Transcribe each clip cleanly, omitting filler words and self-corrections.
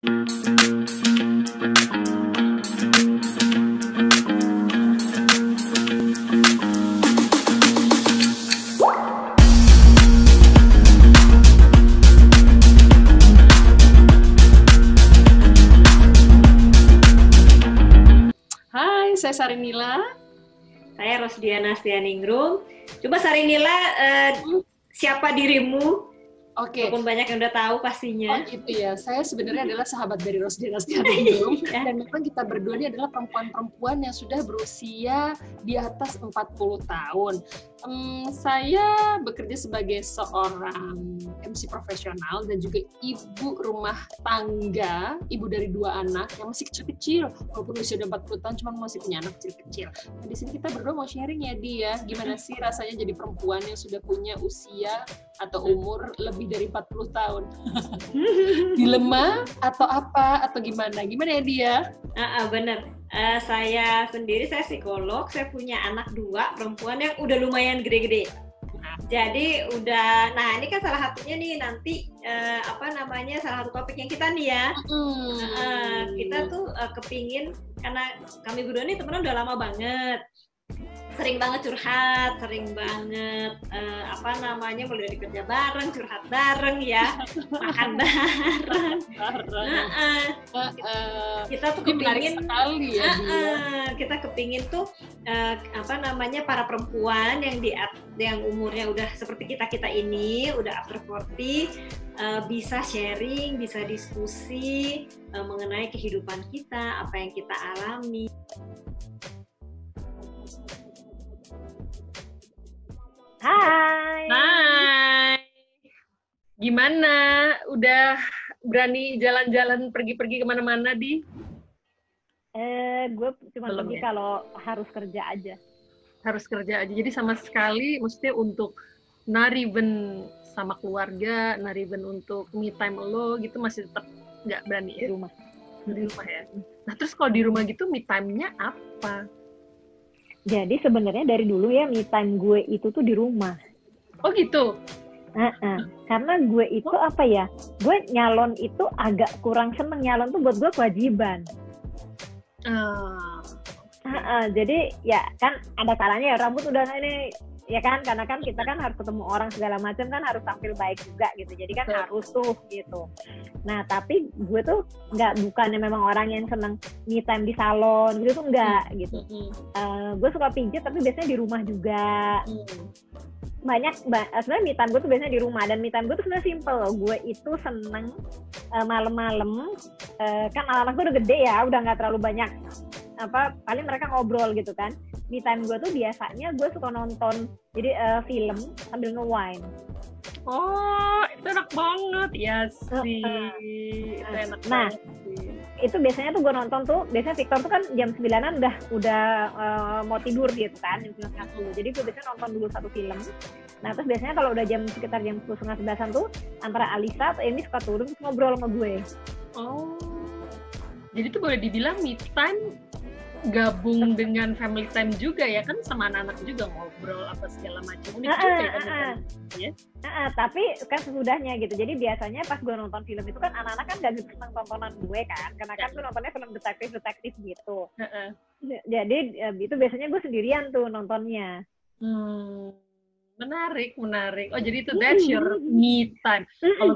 Hai, saya Sarinila. Saya Rosdiana Stianingrum. Coba Sarinila, siapa dirimu? Oke. Walaupun banyak yang udah tahu pastinya. Oh gitu ya, saya sebenarnya adalah sahabat dari Rosdiana Stianingrum. Dan memang kita berdua ini adalah perempuan-perempuan yang sudah berusia di atas 40 tahun. Saya bekerja sebagai seorang MC profesional dan juga ibu rumah tangga, ibu dari 2 anak yang masih kecil-kecil, walaupun usia udah 40 tahun, cuma masih punya anak kecil-kecil. Nah, di sini kita berdua mau sharing ya, Dia. Gimana sih rasanya jadi perempuan yang sudah punya usia atau umur lebih dari 40 tahun? Dilema atau apa? Atau gimana? Gimana ya, Dia? Bener. Saya sendiri, saya psikolog, saya punya anak 2 perempuan yang udah lumayan gede-gede. Jadi udah, nah ini kan salah satunya nih nanti salah satu topiknya kita nih ya. Kita tuh kepingin, karena kami berdua nih temenan udah lama banget, sering banget curhat, sering banget mulai dari kerja bareng, curhat bareng ya, makan bareng. Kita tuh kepingin sekali ya, kita kepingin tuh para perempuan yang umurnya udah seperti kita ini, udah after 40, bisa sharing, bisa diskusi mengenai kehidupan kita, apa yang kita alami. Hai. Gimana? Udah berani jalan-jalan pergi-pergi kemana-mana, Di? Gue cuma belum pergi ya? Kalau harus kerja aja. Harus kerja aja. Jadi sama sekali mesti untuk not even sama keluarga, not even untuk me time lo gitu masih tetap nggak berani ya? Di rumah. Di rumah ya. Nah terus kalau di rumah gitu me time-nya apa? Jadi sebenarnya dari dulu ya me time gue itu tuh di rumah. Oh gitu? Karena gue itu gue nyalon itu agak kurang seneng. Nyalon tuh buat gue kewajiban. Jadi ya kan ada kalanya ya rambut udah ini ya kan, karena kan kita kan harus ketemu orang segala macam kan, harus tampil baik juga gitu, jadi kan harus tuh gitu. Nah tapi gue tuh bukannya memang orang yang seneng me time di salon gitu tuh enggak gitu. Gue suka pijat tapi biasanya di rumah juga. Sebenarnya me time gue tuh biasanya di rumah, dan me time gue tuh sebenarnya simple loh. Gue itu seneng malam-malam, kan anak-anak gue udah gede ya, udah nggak terlalu banyak paling mereka ngobrol gitu kan. Me time gue tuh biasanya gue suka nonton film sambil nge-wine. Oh, itu enak banget ya sih. Itu enak banget sih. Itu biasanya tuh gue nonton tuh, biasanya Victor tuh kan jam 9-an udah mau tidur gitu kan, jam 9:30. Jadi gue biasanya nonton dulu satu film. Nah terus biasanya kalau udah sekitar jam 10:30 tuh antara Alisa atau Amy suka turun terus ngobrol sama gue. Oh, jadi tuh boleh dibilang me time gabung dengan family time juga ya kan, sama anak-anak juga ngobrol apa segala macam. Unik juga ya. Tapi kan sesudahnya gitu. Jadi biasanya pas gue nonton film itu kan anak-anak kan gak gitu senang tontonan gue kan, karena kan gue nontonnya film detektif gitu. Jadi itu biasanya gue sendirian tuh nontonnya. Menarik. Oh jadi itu that's your me time. Kalau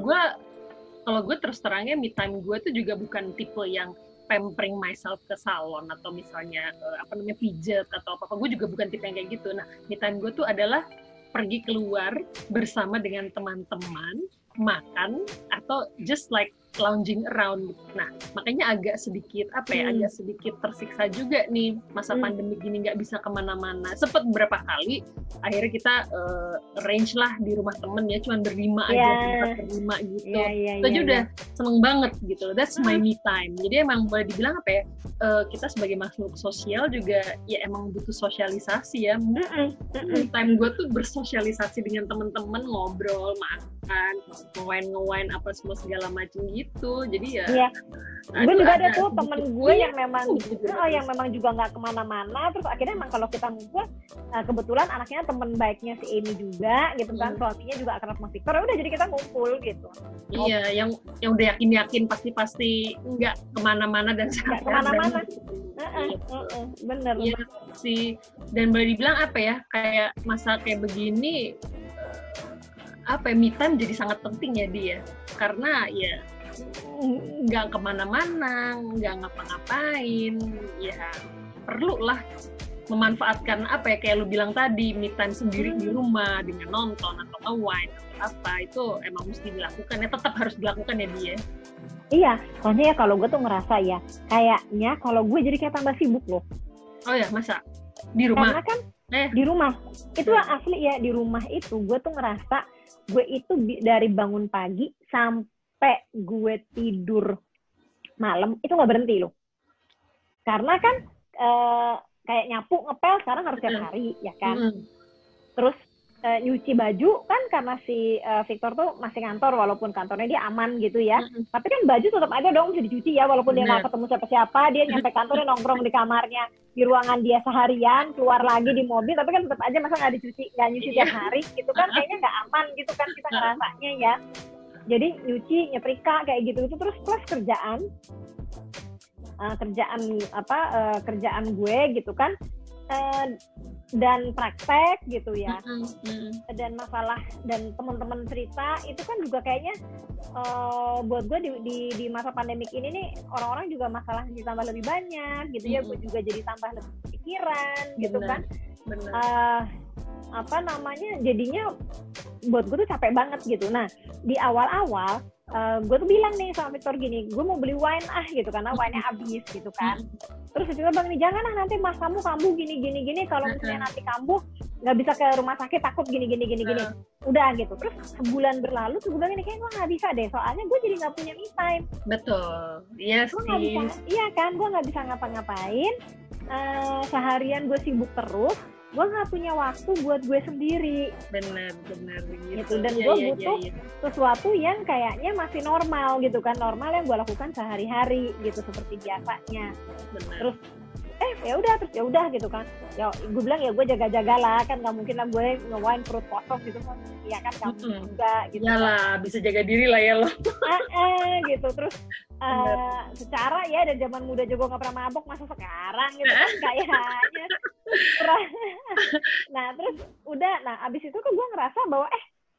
gue terus terangnya me time gue tuh juga bukan tipe yang pampering myself ke salon atau misalnya pijat atau apa. Gue juga bukan tipe yang kayak gitu. Nah, me time gue tuh adalah pergi keluar bersama dengan teman-teman, makan atau just like lounging around. Nah, makanya agak sedikit tersiksa juga nih masa pandemi gini, nggak bisa kemana-mana. Sempet beberapa kali akhirnya kita arrange lah di rumah temen ya, cuman berlima aja, berlima gitu. Itu aja udah seneng banget gitu. That's my me time. Jadi emang boleh dibilang kita sebagai makhluk sosial juga ya emang butuh sosialisasi ya. Me time gue tuh bersosialisasi dengan temen-temen, ngobrol, makan, nge-wine apa semua segala macam gitu. Jadi ya Gue juga ada tuh temen gue yang memang juga nggak kemana-mana, terus akhirnya emang kalau kita ngumpul, kebetulan anaknya temen baiknya si Amy juga gitu kan, suaminya juga akrab sama Victor, udah jadi kita ngumpul gitu. Iya, yang udah yakin pasti nggak kemana-mana dan nggak kemana-mana. Bener. Iya sih, dan boleh dibilang apa ya, kayak masa kayak begini, me time jadi sangat penting ya dia, karena ya nggak kemana-mana, nggak ngapa-ngapain, ya perlu lah memanfaatkan kayak lu bilang tadi, me time sendiri di rumah dengan nonton atau nge-wine atau apa, itu emang mesti dilakukan ya, tetap harus dilakukan ya dia. Iya, soalnya ya kalau gue tuh ngerasa ya, kayaknya kalau gue jadi kayak tambah sibuk loh. Oh ya, masa? Di rumah? Karena kan di rumah, itu asli ya, di rumah itu gue tuh ngerasa gue itu dari bangun pagi sampai gue tidur malam itu nggak berhenti loh. Karena kan kayak nyapu, ngepel sekarang harus tiap hari ya kan. Terus nyuci baju kan karena si Victor tuh masih kantor, walaupun kantornya dia aman gitu ya. Tapi kan baju tetap ada dong bisa dicuci ya, walaupun dia nggak ketemu siapa-siapa, dia nyampe kantornya nongkrong di kamarnya, di ruangan dia seharian, keluar lagi di mobil, tapi kan tetap aja masa nggak nyuci tiap hari gitu kan, kayaknya nggak aman gitu kan kita ngerasanya ya. Jadi nyuci, nyetrika kayak gitu terus plus kerjaan gue gitu kan, dan praktek gitu ya, dan masalah dan teman-teman cerita itu kan juga kayaknya buat gue di masa pandemik ini nih, orang-orang juga masalahnya ditambah lebih banyak gitu ya, gue juga jadi tambah lebih pikiran gitu kan. Jadinya buat gue tuh capek banget gitu. Nah di awal-awal gue tuh bilang nih sama Victor gini, gue mau beli wine gitu karena wine-nya habis gitu kan. Terus Victor bilang nih, jangan nanti mas kamu kambuh gini, kalau misalnya nanti kambuh nggak bisa ke rumah sakit takut gini. Udah gitu. Terus sebulan berlalu, gue bilang ini kayak gue nggak bisa deh, soalnya gue jadi nggak punya me time. Betul, iya sih. Iya kan, gue nggak bisa ngapa-ngapain. Seharian gue sibuk terus, gue nggak punya waktu buat gue sendiri. Benar gitu. Dan gue butuh sesuatu yang kayaknya masih normal gitu kan, normal yang gue lakukan sehari-hari gitu seperti biasanya. Benar. Terus ya udah gitu kan. Ya gue bilang ya gue jaga-jaga lah, kan nggak mungkin lah gue nge-wine perut kosong gitu kan, ya kan kamu juga gitu. Yalah, bisa jaga diri lah ya lo. Gitu. Terus secara ya dari zaman muda juga nggak pernah mabok, masa sekarang gitu kan kayaknya. Nah terus udah, abis itu tuh gue ngerasa bahwa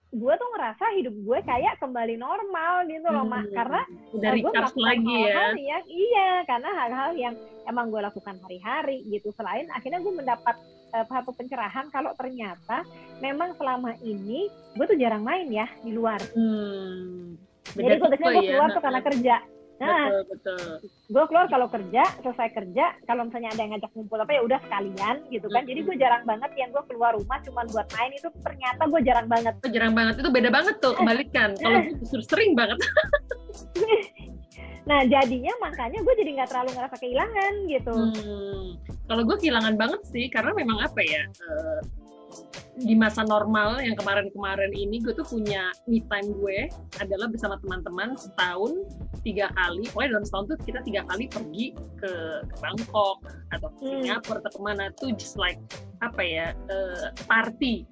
gue tuh ngerasa hidup gue kayak kembali normal gitu loh, Mak. Karena udah recharge lagi ya. Iya, karena hal-hal yang emang gue lakukan hari-hari gitu. Selain akhirnya gue mendapat satu pencerahan kalau ternyata memang selama ini gue tuh jarang main ya di luar. Jadi gue keluar tuh karena kerja. Nah, betul. Gue keluar kalau selesai kerja, kalau misalnya ada yang ngajak ngumpul ya udah sekalian gitu kan. Jadi gue jarang banget yang gue keluar rumah cuman buat main, itu ternyata gue jarang banget. Itu beda banget tuh, kebalikan. Kalau gue justru sering banget. Nah jadinya makanya gue jadi nggak terlalu ngerasa kehilangan gitu. Kalau gue kehilangan banget sih, karena memang di masa normal yang kemarin-kemarin ini, gue tuh punya me time gue adalah bersama teman-teman setahun 3 kali. Pokoknya dalam setahun tuh kita 3 kali pergi ke Bangkok atau ke Singapura atau kemana tuh, just like party.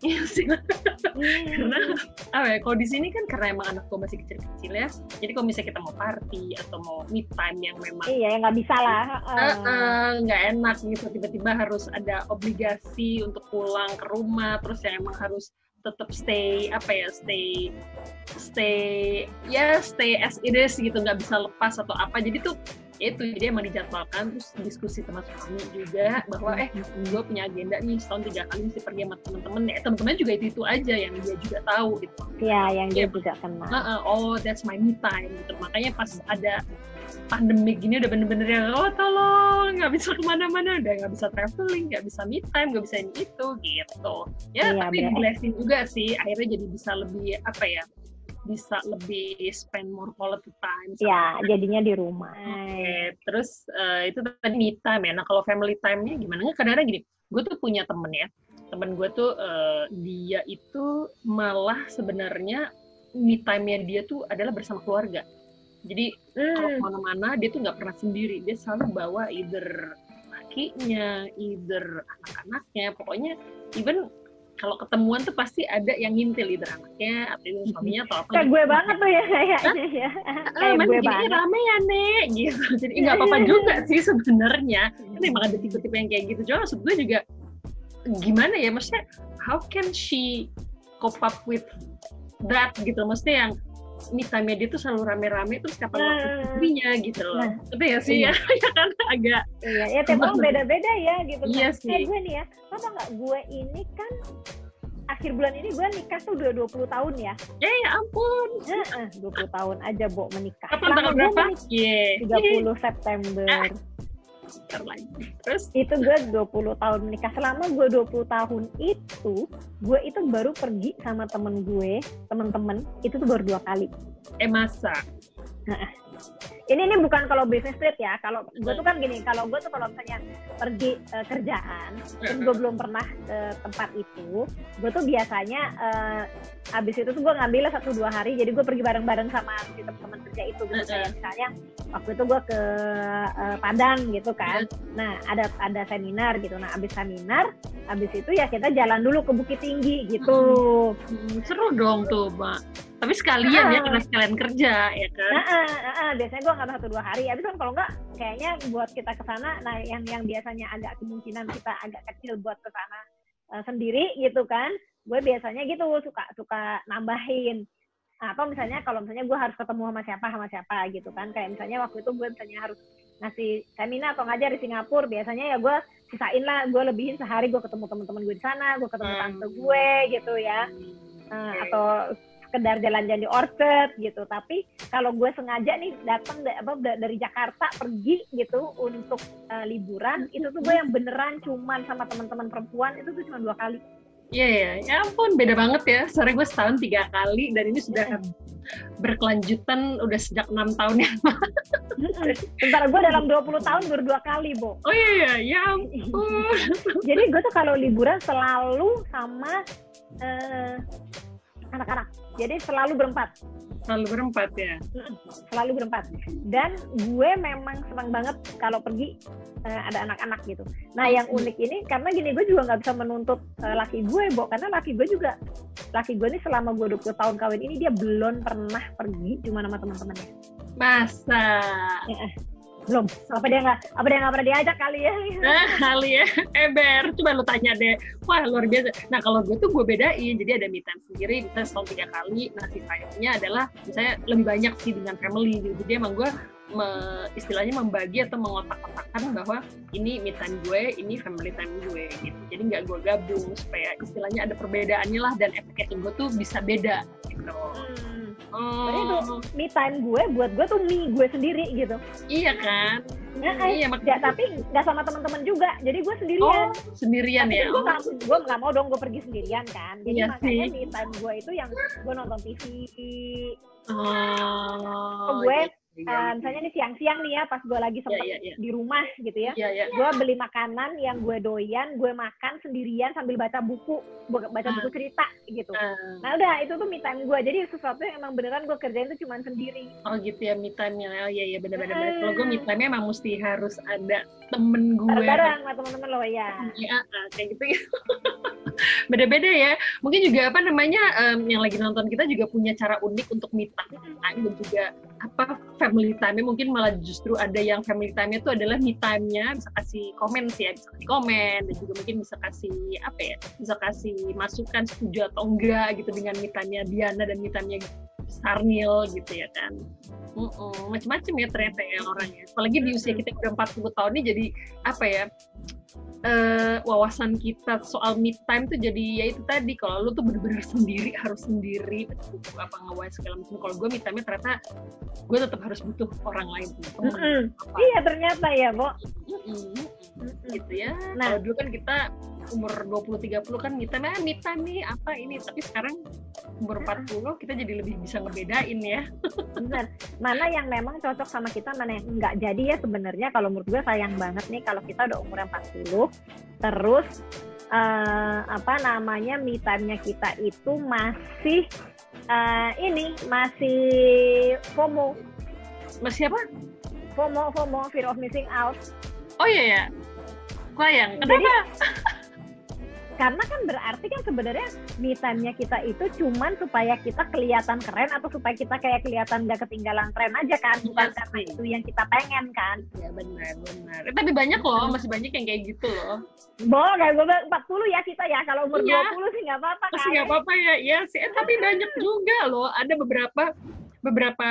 Karena kalau di sini kan karena emang anak gue masih kecil-kecil ya, jadi kalau misalnya kita mau party atau mau me time yang memang nggak bisa lah, nggak enak gitu, tiba-tiba harus ada obligasi untuk pulang ke rumah, terus yang emang harus tetap stay as it is gitu, nggak bisa lepas atau apa. Jadi tuh jadi emang dijadwalkan, terus diskusi sama suami juga bahwa gue punya agenda nih setahun 3 kali mesti pergi sama temen-temen ya, temen-temen juga itu aja yang dia juga tahu gitu ya, yang dia juga kenal. That's my me time gitu. Makanya pas ada pandemi gini udah bener-bener yang tolong, nggak bisa kemana-mana, udah nggak bisa traveling, nggak bisa me time, nggak bisa ini itu gitu ya. Tapi blessing juga sih, akhirnya jadi bisa lebih bisa lebih spend more quality time. Ya, jadinya di rumah. Terus itu tadi me time ya. Nah kalau family time-nya gimana? Kadang-kadang gini, gue tuh punya temen gue tuh dia itu malah sebenarnya me time-nya dia tuh adalah bersama keluarga. Jadi kalau kemana-mana dia tuh nggak pernah sendiri, dia selalu bawa either lakinya, either anak-anaknya, pokoknya even kalau ketemuan tuh pasti ada yang ngintil, either anaknya atau suaminya atau apa. Kayak gue banget tuh ya kayaknya ya. Kayak gue banget. Rame ya Nek gitu. Jadi nggak apa-apa juga sih sebenarnya. Kan emang ada tipe-tipe yang kayak gitu. Cuma maksud gue juga gimana ya, maksudnya how can she cope up with that gitu. Maksudnya yang me time-nya dia tuh selalu rame-rame, terus kapan waktu istrinya gitu loh. Tapi ya sih ya kan agak. Iya, ya tiap orang beda-beda ya gitu. Iya sih. Kayak gue nih ya, tau nggak, gue ini kan akhir bulan ini gue nikah tuh udah 20 tahun ya. Ya ampun. 20 tahun aja, Bo, menikah. Kapan tanggal berapa? 30 September. Terus itu gue 20 tahun menikah. Selama gue 20 tahun itu, gue itu baru pergi sama temen-temen itu tuh baru 2 kali. Masa? Ini bukan kalau business trip ya. Kalau gue tuh kan gini, kalau gue tuh kalau misalnya pergi kerjaan, terus gue belum pernah ke tempat itu, gue tuh biasanya abis itu tuh gue ngambilnya 1-2 hari, jadi gue pergi bareng-bareng sama si teman kerja itu gitu. Kayak misalnya waktu itu gue ke Padang gitu kan. Nah ada seminar gitu. Nah abis seminar, abis itu ya kita jalan dulu ke Bukit Tinggi gitu. Seru dong tuh, Mbak. Tapi sekalian ya, karena sekalian kerja ya kan. Biasanya gue ngambil 1-2 hari. Habis kan kalau enggak, kayaknya buat kita ke sana, nah yang biasanya agak kemungkinan kita agak kecil buat ke sana sendiri gitu kan. Gue biasanya gitu suka nambahin. Atau misalnya kalau misalnya gue harus ketemu sama siapa gitu kan. Kayak misalnya waktu itu gue misalnya harus ngasih seminar atau ngajar di Singapura, biasanya ya gue sisain lah, gue lebihin sehari, gue ketemu teman-teman gue di sana, gue ketemu tante gue gitu ya. Atau sekedar jalan-jalan di Orchard gitu. Tapi kalau gue sengaja nih datang dari Jakarta pergi gitu untuk liburan, itu tuh gue yang beneran cuman sama teman-teman perempuan itu tuh cuma 2 kali. Iya, ya ampun, beda banget ya. Soalnya gue setahun 3 kali dan ini sudah berkelanjutan udah sejak 6 tahun ya. Sementara gue dalam 20 tahun baru 2 kali, Bo. Oh iya, ya ampun. Jadi gue tuh kalau liburan selalu sama anak-anak. Jadi selalu berempat. Selalu berempat ya? Selalu berempat. Dan gue memang senang banget kalau pergi ada anak-anak gitu. Nah yang unik ini, karena gini, gue juga nggak bisa menuntut laki gue, Bo. Karena laki gue ini selama gue 20 tahun kawin ini, dia belum pernah pergi cuma sama teman-temannya. Masa? Belum. Apa dia nggak pernah diajak kali ya? Kali ya. Ber, coba lu tanya deh. Wah, luar biasa. Nah, kalau gue tuh gue bedain. Jadi ada me time sendiri, bisa setahun 3 kali. Nah, sisanya adalah misalnya lebih banyak sih dengan family. Jadi emang gue istilahnya membagi atau mengotak-kotakan bahwa ini me time gue, ini family time gue gitu. Jadi nggak gue gabung supaya istilahnya ada perbedaannya lah, dan efeknya gue tuh bisa beda gitu. Jadi itu me time gue, buat gue tuh me gue sendiri gitu. Iya kan? Iya, ya, tapi nggak sama teman-teman juga. Jadi gue sendirian. Sendirian tapi ya? Gue nggak mau dong gue pergi sendirian kan. Jadi iya makanya sih. me time gue itu yang gue nonton TV. Gue misalnya nih siang-siang nih ya, pas gue lagi sempet di rumah gitu ya, gue beli makanan yang gue doyan, gue makan sendirian sambil baca buku cerita gitu. Nah udah, itu tuh me time gue. Jadi sesuatu yang emang beneran gue kerjain tuh cuma sendiri. Oh gitu ya, me time-nya. Oh iya bener-bener. Kalau gue me time-nya emang mesti harus ada temen gue. Bareng sama temen-temen lo ya. Iya, kayak gitu ya. Beda-beda ya. Mungkin juga yang lagi nonton kita juga punya cara unik untuk me time, dan juga family time-nya. Mungkin malah justru ada yang family time-nya itu adalah me time-nya bisa kasih komen sih ya, bisa kasih komen, dan juga mungkin bisa kasih bisa kasih masukan setuju atau enggak gitu dengan me time-nya Diana dan me time-nya Sarnil gitu ya kan. Macam-macam ya ternyata ya orangnya. Apalagi di usia kita udah 40 tahun ini, jadi wawasan kita soal me time tuh jadi ya itu tadi, kalau lu tuh bener-bener sendiri, harus sendiri, nge-wise segala macam. Kalau gue me time-nya ternyata gue tetap harus butuh orang lain. Iya ternyata ya, Bo. Gitu ya. Nah, dulu kan kita umur 20-30 kan me time nih apa ini, tapi sekarang umur 40 kita jadi lebih bisa ngebedain ya. Bener. Mana yang memang cocok sama kita, mana yang enggak. Jadi ya sebenarnya kalau menurut gue sayang banget nih kalau kita udah umur 40 terus me time-nya kita itu masih masih FOMO. Masih apa? FOMO, fear of missing out. Oh iya ya. Sayang. Kenapa? Jadi, karena kan berarti kan sebenarnya me time-nya kita itu cuman supaya kita kelihatan keren atau supaya kita kayak kelihatan gak ketinggalan tren aja kan, bukan karena itu yang kita pengen kan. Ya benar. Tapi banyak loh, masih banyak yang kayak gitu loh. Kayak gue 40 ya kita ya, kalau umur 20 sih nggak apa-apa kan. Masih nggak apa-apa ya, iya sih. Tapi banyak juga loh, ada beberapa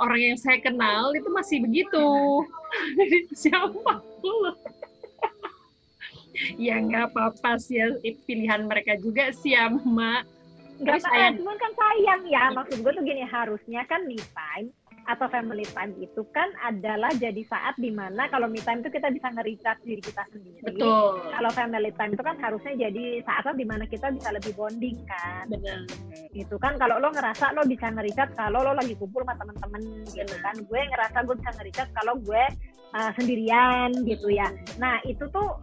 orang yang saya kenal itu masih begitu. Siapa loh? Ya nggak apa-apa sih ya, pilihan mereka juga sih ya, Mak. Nggak apa-apa, cuman kan sayang ya. Maksud gue tuh gini, harusnya kan me time atau family time itu kan adalah jadi saat dimana kalau me time itu kita bisa nge-recharge diri kita sendiri. Betul. Kalau family time itu kan harusnya jadi saat dimana kita bisa lebih bonding kan. Benar. Itu kan kalau lo ngerasa lo bisa nge-recharge kalau lo lagi kumpul sama temen-temen gitu kan. Gue ngerasa gue bisa nge-recharge kalau gue sendirian gitu ya. Nah itu tuh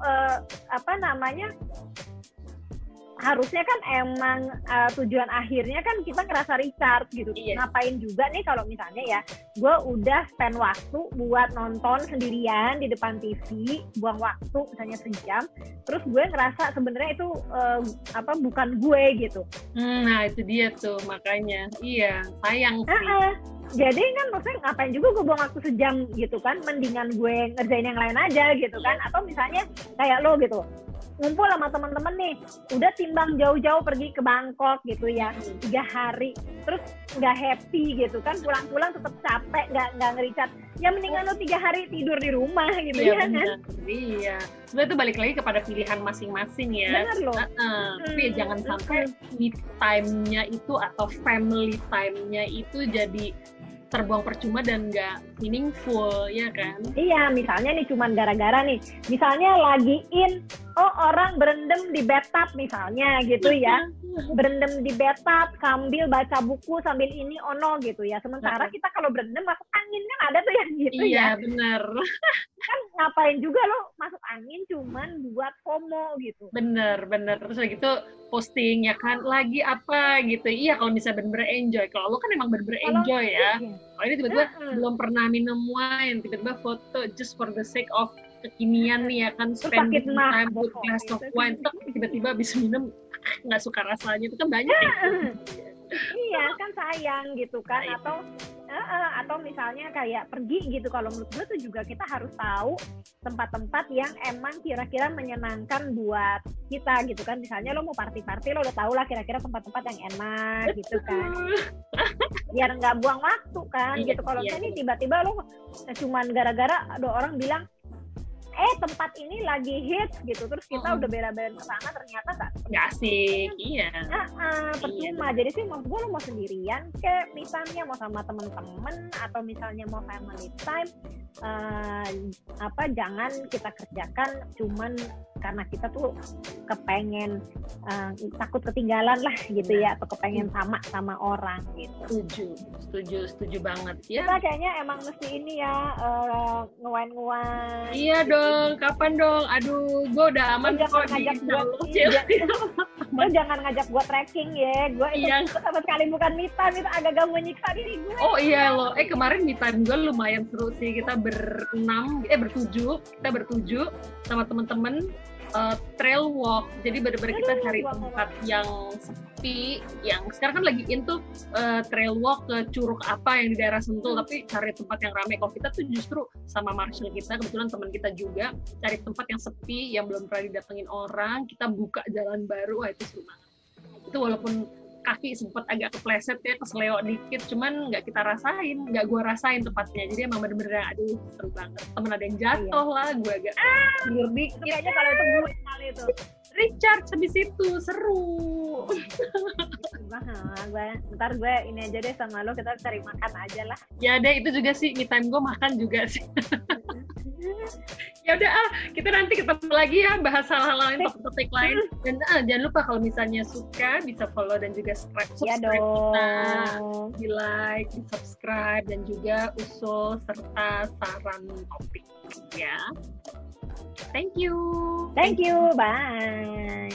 harusnya kan emang tujuan akhirnya kan kita ngerasa recharge gitu. Iya. Ngapain juga nih kalau misalnya ya gue udah spend waktu buat nonton sendirian di depan TV, buang waktu misalnya sejam, terus gue ngerasa sebenarnya itu bukan gue gitu. Nah itu dia tuh, makanya iya sayang sih. Jadi kan maksudnya ngapain juga gue buang waktu sejam gitu kan, mendingan gue ngerjain yang lain aja gitu kan. Atau misalnya kayak lo gitu, ngumpul sama teman-teman nih, udah timbang jauh-jauh pergi ke Bangkok gitu ya, 3 hari, terus nggak happy gitu kan, pulang-pulang tetap capek, nggak nge-recharge, ya mendingan lo 3 hari tidur di rumah gitu ya kan? Iya, sebenarnya itu balik lagi kepada pilihan masing-masing ya. Benar loh. Tapi jangan sampai me time-nya itu atau family time-nya itu jadi terbuang percuma dan nggak meaningful, ya kan? Iya, misalnya nih cuman gara-gara nih, misalnya lagi orang berendam di bathtub misalnya gitu ya, berendam di bathtub sambil baca buku sambil ini gitu ya, sementara kita kalau berendam masuk angin kan ada tuh yang gitu ya. Iya benar. Kan ngapain juga lo masuk angin cuman buat FOMO gitu. Bener, terus lagi itu posting ya kan, lagi apa gitu. Iya kalau misalnya bener-bener enjoy, kalau lo kan emang bener-bener enjoy ya. Kalau ini tiba-tiba belum pernah minum wine, tiba-tiba foto just for the sake of kekinian nih ya kan, spending time with glass of wine, tiba-tiba habis minum nggak suka rasanya, itu kan banyak gitu. Iya kan sayang gitu kan. Atau misalnya kayak pergi gitu, kalau menurut gue tuh juga kita harus tahu tempat-tempat yang emang kira-kira menyenangkan buat kita gitu kan. Misalnya lo mau party-party, lo udah tahu lah kira-kira tempat-tempat yang enak gitu kan, biar nggak buang waktu kan gitu. Kalau ini tiba-tiba lo cuman gara-gara ada orang bilang tempat ini lagi hits gitu, terus kita udah bela-belain kesana, ternyata nggak asik. Iya. Percuma. Jadi sih maksud gue, lo mau sendirian kayak misalnya mau sama temen-temen atau misalnya mau family time, jangan kita kerjakan cuman karena kita tuh kepengen takut ketinggalan lah gitu ya, atau kepengen sama orang gitu. Setuju banget ya. Kita kayaknya emang mesti ini ya, ngewain. Iya dong, kapan dong? Aduh, gue udah aman kok ngajak gue. Jangan ngajak gue trekking ya. Gue itu sama sekali bukan me time, itu agak-agak menyiksa diri gue. Oh iya loh, kemarin me time gue lumayan seru sih. Kita bertujuh sama temen-temen trail walk. Jadi bener-bener kita cari tempat yang sepi, yang sekarang kan lagi tuh trail walk ke curug apa yang di daerah Sentul, tapi cari tempat yang ramai. Kalau kita tuh justru sama Marshall kita, kebetulan teman kita juga, cari tempat yang sepi, yang belum pernah didatengin orang, kita buka jalan baru. Wah itu seru banget. Itu walaupun kaki sempat agak kepleset ya, keseleo dikit, cuman nggak kita rasain, nggak gue rasain tepatnya. Jadi emang bener-bener aduh seru banget. Temen ada yang jatuh lah, gue agak tidur dikit. Kayaknya kalau itu gue kali itu Richard habis itu seru. Ntar gue ini aja deh sama lo, kita cari makan aja lah. Ya deh, itu juga sih me time gue, makan juga sih. Ya udah kita nanti ketemu lagi ya, bahas hal-hal lain, topik-topik lain. Dan jangan lupa kalau misalnya suka bisa follow dan juga subscribe kita, di like, di subscribe, dan juga usul serta saran topik ya. Thank you. Bye.